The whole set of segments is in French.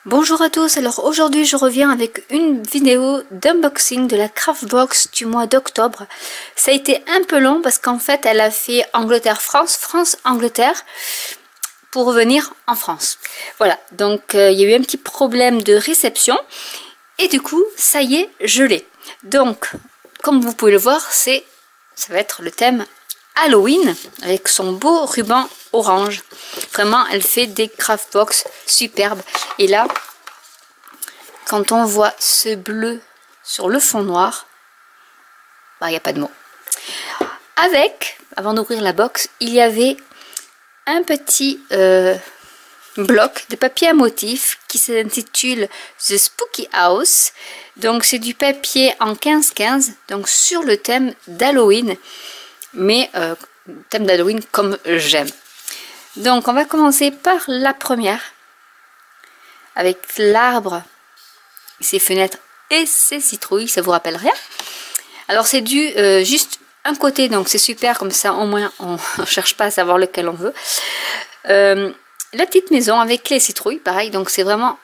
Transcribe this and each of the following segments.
Bonjour à tous, alors aujourd'hui je reviens avec une vidéo d'unboxing de la Craftbox du mois d'octobre. Ça a été un peu long parce qu'en fait elle a fait Angleterre-France, France-Angleterre pour revenir en France. Voilà, donc il y a eu un petit problème de réception et du coup ça y est, je l'ai. Donc comme vous pouvez le voir, ça va être le thème Halloween avec son beau ruban orange. Vraiment, elle fait des Craftbox superbes. Et là, quand on voit ce bleu sur le fond noir, bah, il n'y a pas de mots. Avec, avant d'ouvrir la box, il y avait un petit bloc de papier à motif qui s'intitule The Spooky House. Donc c'est du papier en 15-15, donc sur le thème d'Halloween. Mais thème d'Halloween comme j'aime. Donc on va commencer par la première avec l'arbre, ses fenêtres et ses citrouilles. Ça vous rappelle rien? Alors c'est du juste un côté, donc c'est super, comme ça au moins on ne cherche pas à savoir lequel on veut. La petite maison avec les citrouilles, pareil, donc c'est vraiment,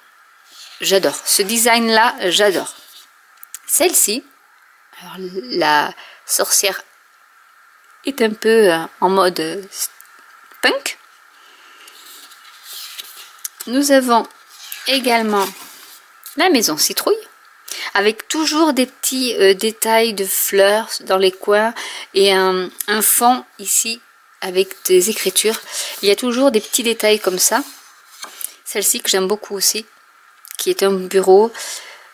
j'adore ce design là, j'adore. Celle-ci, alors la sorcière est un peu en mode punk. Nous avons également la maison citrouille avec toujours des petits détails de fleurs dans les coins et un fond ici avec des écritures. Il y a toujours des petits détails comme ça. Celle-ci que j'aime beaucoup aussi, qui est un bureau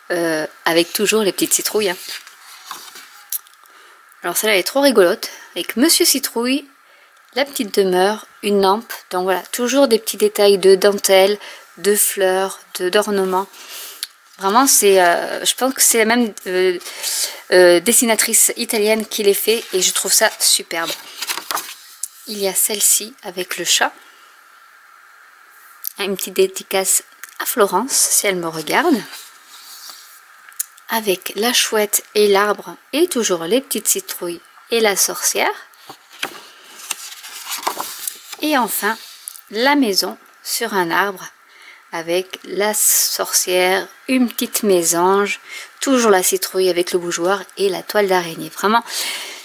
avec toujours les petites citrouilles. Alors celle-là est trop rigolote, avec Monsieur Citrouille, la petite demeure, une lampe. Donc voilà, toujours des petits détails de dentelle, de fleurs, d'ornements. Vraiment, je pense que c'est la même dessinatrice italienne qui les fait et je trouve ça superbe. Il y a celle-ci avec le chat. Une petite dédicace à Florence, si elle me regarde. Avec la chouette et l'arbre et toujours les petites citrouilles et la sorcière. Et enfin, la maison sur un arbre avec la sorcière, une petite mésange, toujours la citrouille avec le bougeoir et la toile d'araignée. Vraiment,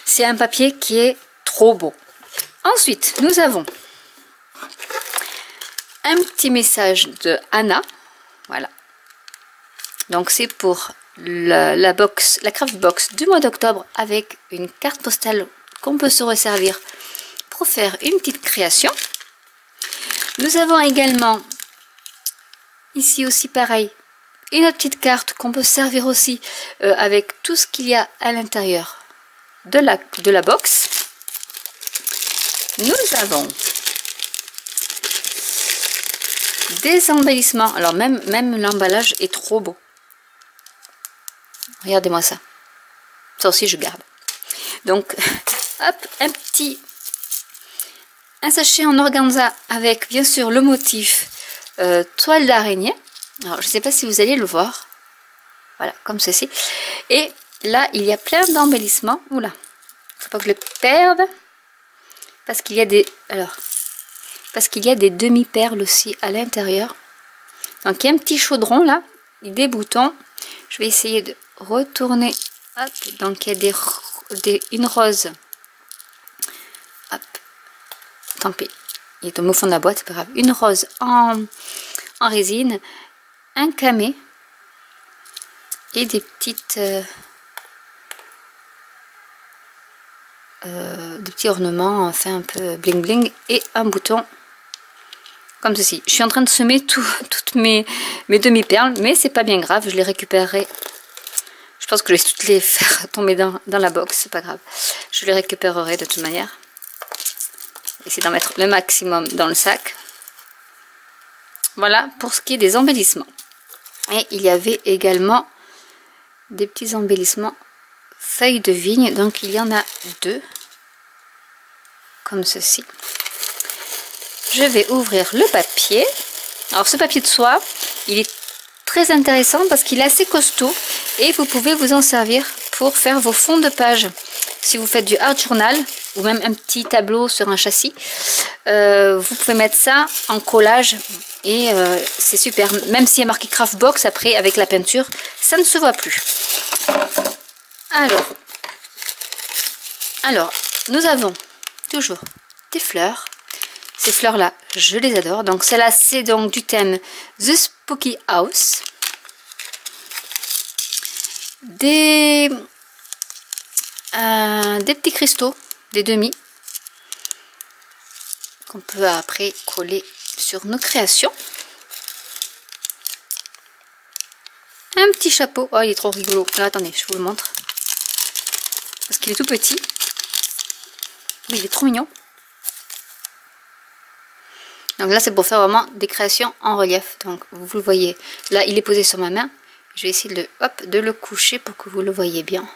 c'est un papier qui est trop beau. Ensuite, nous avons un petit message de Anna. Voilà. Donc c'est pour la Craftbox du mois d'octobre avec une carte postale qu'on peut se resservir pour faire une petite création. Nous avons également ici aussi pareil une autre petite carte qu'on peut servir aussi avec tout ce qu'il y a à l'intérieur de la box. Nous avons des embellissements. Alors même l'emballage est trop beau. Regardez-moi ça. Ça aussi je garde. Donc hop, un sachet en organza avec bien sûr le motif toile d'araignée. Alors je ne sais pas si vous allez le voir. Voilà, comme ceci. Et là il y a plein d'embellissements. Oula, faut pas que je le perde. Parce qu'il y a des demi-perles aussi à l'intérieur. Donc il y a un petit chaudron là, des boutons. Je vais essayer de retourner. Hop, donc il y a une rose. Hop, tant pis, il est tombé au fond de la boîte, c'est pas grave. Une rose en résine, un camé et des petites des petits ornements, enfin un peu bling bling, et un bouton comme ceci. Je suis en train de semer toutes mes demi-perles, mais c'est pas bien grave, je les récupérerai. Je pense que je vais toutes les faire tomber dans la box, c'est pas grave. Je les récupérerai de toute manière. Essayer d'en mettre le maximum dans le sac. Voilà pour ce qui est des embellissements. Et il y avait également des petits embellissements feuilles de vigne. Donc il y en a deux. Comme ceci. Je vais ouvrir le papier. Alors ce papier de soie, il est très intéressant parce qu'il est assez costaud. Et vous pouvez vous en servir pour faire vos fonds de page. Si vous faites du art journal ou même un petit tableau sur un châssis, vous pouvez mettre ça en collage Et c'est super. Même s'il y a marqué Craftbox, après avec la peinture, ça ne se voit plus. Alors nous avons toujours des fleurs. Ces fleurs-là, je les adore. Donc celle-là, c'est donc du thème The Spooky House. Des petits cristaux, des demi, qu'on peut après coller sur nos créations. Un petit chapeau. Oh, il est trop rigolo. Alors, attendez, je vous le montre. Parce qu'il est tout petit. Mais il est trop mignon. Donc là, c'est pour faire vraiment des créations en relief. Donc, vous le voyez. Là, il est posé sur ma main. Je vais essayer de le coucher pour que vous le voyez bien.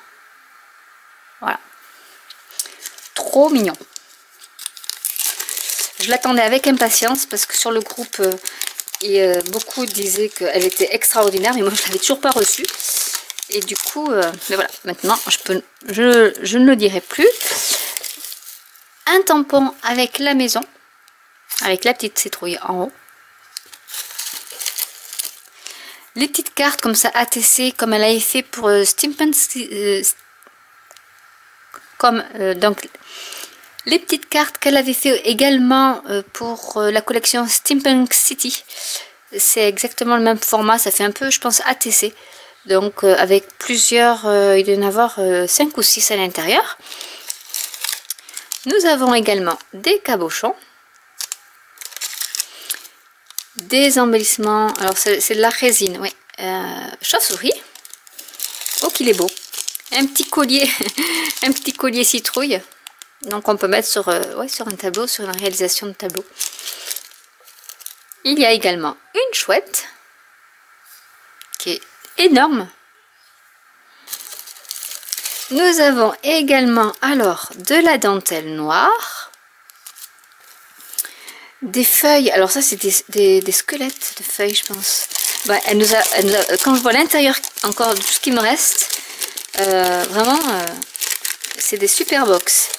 Voilà. Trop mignon. Je l'attendais avec impatience parce que sur le groupe, beaucoup disaient qu'elle était extraordinaire. Mais moi, je ne l'avais toujours pas reçue. Et du coup, mais voilà. Maintenant, je ne le dirai plus. Un tampon avec la maison. Avec la petite citrouille en haut. Les petites cartes comme ça ATC, comme elle avait fait pour Steampunk, donc les petites cartes qu'elle avait fait également pour la collection Steampunk City. C'est exactement le même format, ça fait un peu, je pense, ATC. Donc avec plusieurs, il doit y en avoir 5 ou 6 à l'intérieur. Nous avons également des cabochons. Des embellissements, alors c'est de la résine, oui. Chauve-souris. Oh qu'il est beau. Un petit collier, un petit collier citrouille. Donc on peut mettre sur un tableau, sur une réalisation de tableau. Il y a également une chouette qui est énorme. Nous avons également alors de la dentelle noire. Des feuilles, alors ça c'est des squelettes de feuilles je pense. Ouais, quand je vois l'intérieur encore de tout ce qui me reste, vraiment c'est des super box.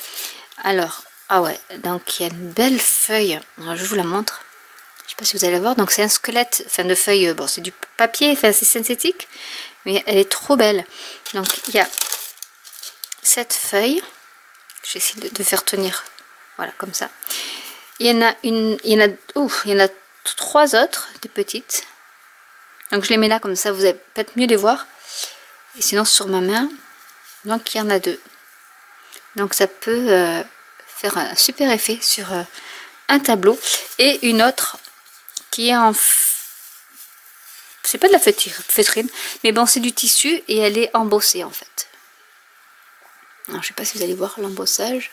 Alors, ah ouais, donc il y a une belle feuille, alors, je vous la montre. Je sais pas si vous allez voir, donc c'est un squelette, enfin de feuilles, bon c'est du papier, enfin c'est synthétique, mais elle est trop belle. Donc il y a cette feuille, j'essaie de faire tenir, voilà comme ça. Il y en a 3 autres, des petites. Donc je les mets là comme ça, vous allez peut-être mieux les voir. Et sinon sur ma main, donc il y en a 2. Donc ça peut faire un super effet sur un tableau. Et une autre qui est en... C'est pas de la feutrine, mais bon c'est du tissu et elle est embossée en fait. Alors je sais pas si vous allez voir l'embossage.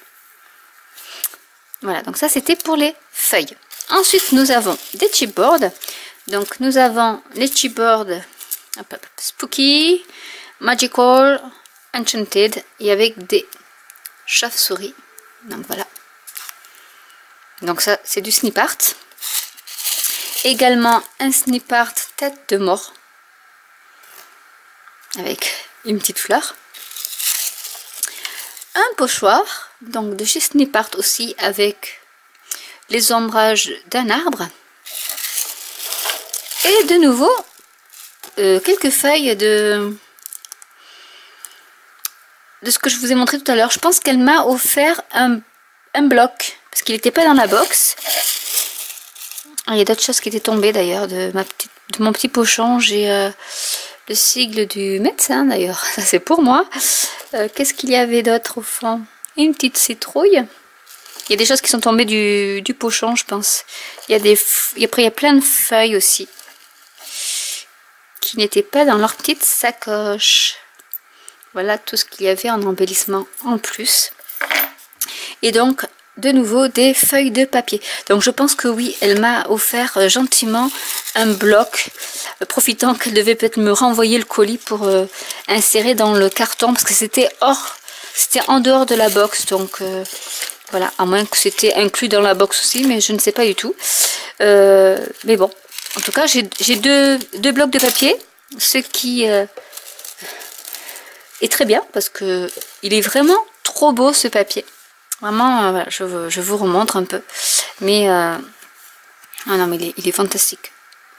Voilà, donc ça c'était pour les feuilles. Ensuite nous avons des chipboards. Donc nous avons les chipboards Spooky, Magical, Enchanted et avec des chauves-souris. Donc voilà. Donc ça c'est du snip art. Également un snip art tête de mort. Avec une petite fleur. Un pochoir, donc de chez Snip Art aussi, avec les ombrages d'un arbre. Et de nouveau, quelques feuilles de ce que je vous ai montré tout à l'heure. Je pense qu'elle m'a offert un bloc, parce qu'il n'était pas dans la box. Il y a d'autres choses qui étaient tombées d'ailleurs, de mon petit pochon. J'ai le sigle du médecin d'ailleurs, ça c'est pour moi. Qu'est-ce qu'il y avait d'autre au fond? Une petite citrouille. Il y a des choses qui sont tombées du pochon je pense. Après il y a plein de feuilles aussi qui n'étaient pas dans leur petite sacoche. Voilà tout ce qu'il y avait en embellissement en plus. Et donc de nouveau des feuilles de papier. Donc je pense que oui, elle m'a offert gentiment un bloc, profitant qu'elle devait peut-être me renvoyer le colis pour insérer dans le carton, parce que c'était en dehors de la box. Donc voilà, à moins que c'était inclus dans la box aussi, mais je ne sais pas du tout. Mais bon, en tout cas j'ai deux blocs de papier, ce qui est très bien, parce que il est vraiment trop beau ce papier. Vraiment, voilà, je vous remontre un peu. Mais Ah non, mais il est fantastique.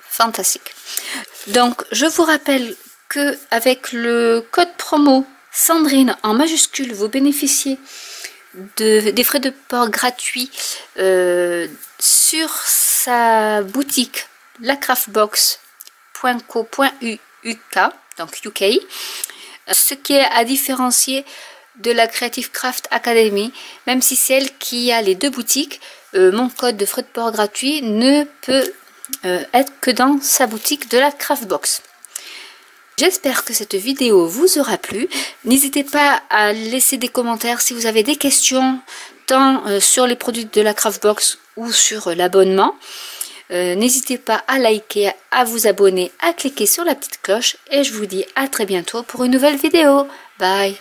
Fantastique. Donc, je vous rappelle que avec le code promo Sandrine en majuscule, vous bénéficiez des frais de port gratuits sur sa boutique lacraftbox.co.uk, donc UK, ce qui est à différencier de la Creative Craft Academy, même si c'est elle qui a les deux boutiques, mon code de frais de port gratuit ne peut être que dans sa boutique de la Craftbox. J'espère que cette vidéo vous aura plu. N'hésitez pas à laisser des commentaires si vous avez des questions, tant sur les produits de la Craftbox ou sur l'abonnement. N'hésitez pas à liker, à vous abonner, à cliquer sur la petite cloche. Et je vous dis à très bientôt pour une nouvelle vidéo. Bye!